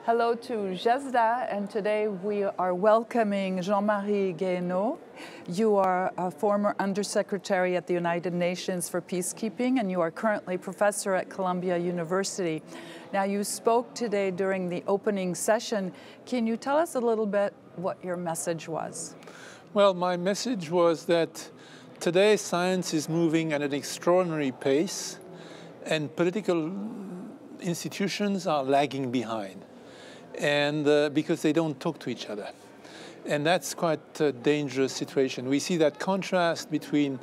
Hello to GESDA, and today we are welcoming Jean-Marie Guéhenno. You are a former Undersecretary at the United Nations for Peacekeeping, and you are currently professor at Columbia University. Now, you spoke today during the opening session. Can you tell us a little bit what your message was? Well, my message was that today science is moving at an extraordinary pace, and political institutions are lagging behind, and because they don't talk to each other. And that's quite a dangerous situation. We see that contrast between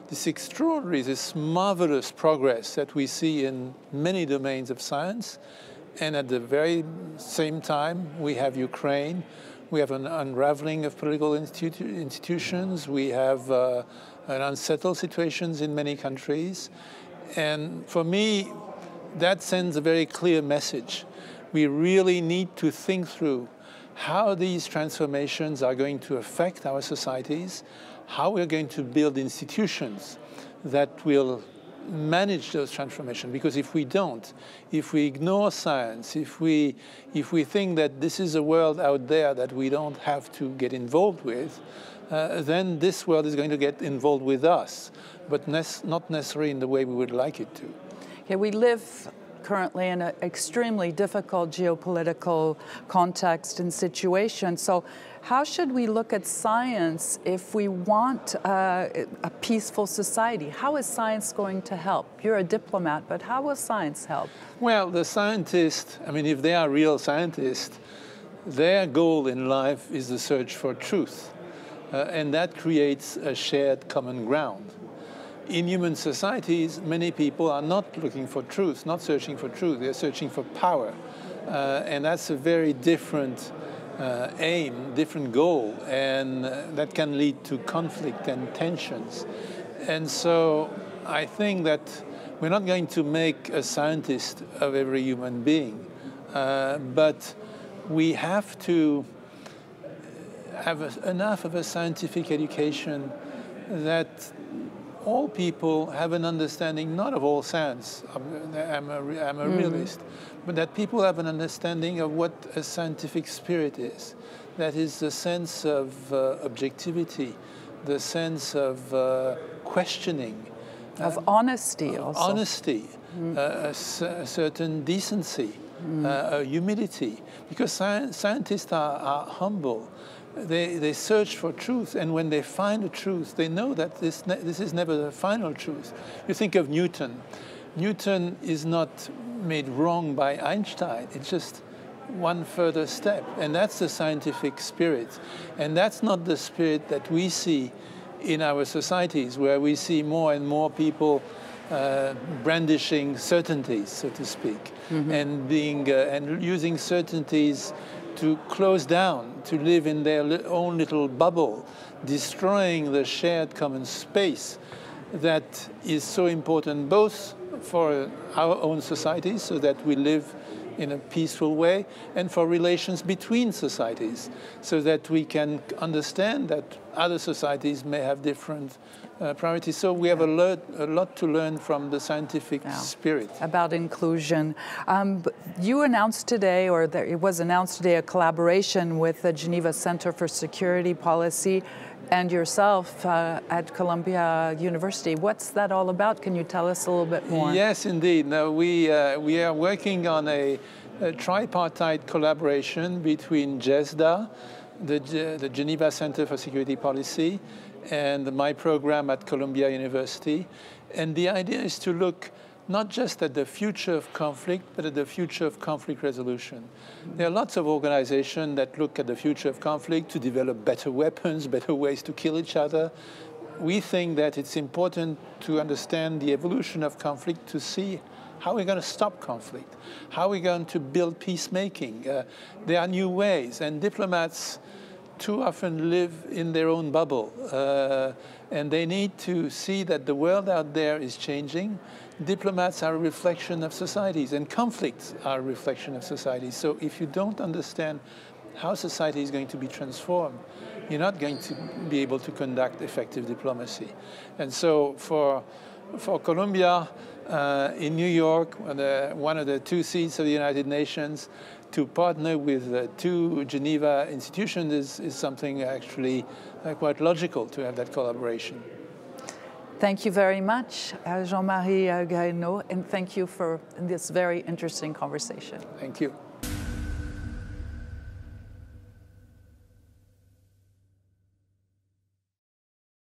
this extraordinary, this marvelous progress that we see in many domains of science, and at the very same time we have Ukraine, we have an unraveling of political institutions, we have an unsettled situations in many countries. And for me, that sends a very clear message. We really need to think through how these transformations are going to affect our societies, how we're going to build institutions that will manage those transformations. Because if we don't, if we ignore science, if we think that this is a world out there that we don't have to get involved with, then this world is going to get involved with us, but not necessarily in the way we would like it to. Okay, we live currently in an extremely difficult geopolitical context and situation. So how should we look at science if we want a peaceful society? How is science going to help? You're a diplomat, but how will science help? Well, the scientists, I mean, if they are real scientists, their goal in life is the search for truth. And that creates a shared common ground. In human societies, many people are not looking for truth, not searching for truth, they're searching for power. And that's a very different aim, different goal, and that can lead to conflict and tensions. And so I think that we're not going to make a scientist of every human being, but we have to have enough of a scientific education that all people have an understanding, not of all science, I'm a realist, but that people have an understanding of what a scientific spirit is. That is the sense of objectivity, the sense of questioning. Of honesty also. Honesty, a certain decency, humility. Because scientists are humble. They search for truth, and when they find the truth, they know that this is never the final truth. You think of Newton. Newton is not made wrong by Einstein. It's just one further step, and that's the scientific spirit. And that's not the spirit that we see in our societies, where we see more and more people brandishing certainties, so to speak, and using certainties to close down, to live in their own little bubble, destroying the shared common space that is so important both for our own societies, so that we live in a peaceful way, and for relations between societies, so that we can understand that other societies may have different priorities. So we have a lot to learn from the scientific spirit. About inclusion. You announced today, or it was announced today, a collaboration with the Geneva Center for Security Policy and yourself at Columbia University. What's that all about? Can you tell us a little bit more? Yes, indeed. No, we are working on a tripartite collaboration between GESDA, the Geneva Center for Security Policy, and my program at Columbia University. And the idea is to look not just at the future of conflict, but at the future of conflict resolution. There are lots of organizations that look at the future of conflict to develop better weapons, better ways to kill each other. We think that it's important to understand the evolution of conflict, to see how we're going to stop conflict, how we're going to build peacemaking. There are new ways, and diplomats too often live in their own bubble, and they need to see that the world out there is changing. Diplomats are a reflection of societies, and conflicts are a reflection of societies. So if you don't understand how society is going to be transformed, you're not going to be able to conduct effective diplomacy. And so for Columbia, in New York, one of the two seats of the United Nations, to partner with two Geneva institutions is something actually quite logical to have that collaboration. Thank you very much, Jean-Marie Guéhenno, and thank you for this very interesting conversation. Thank you.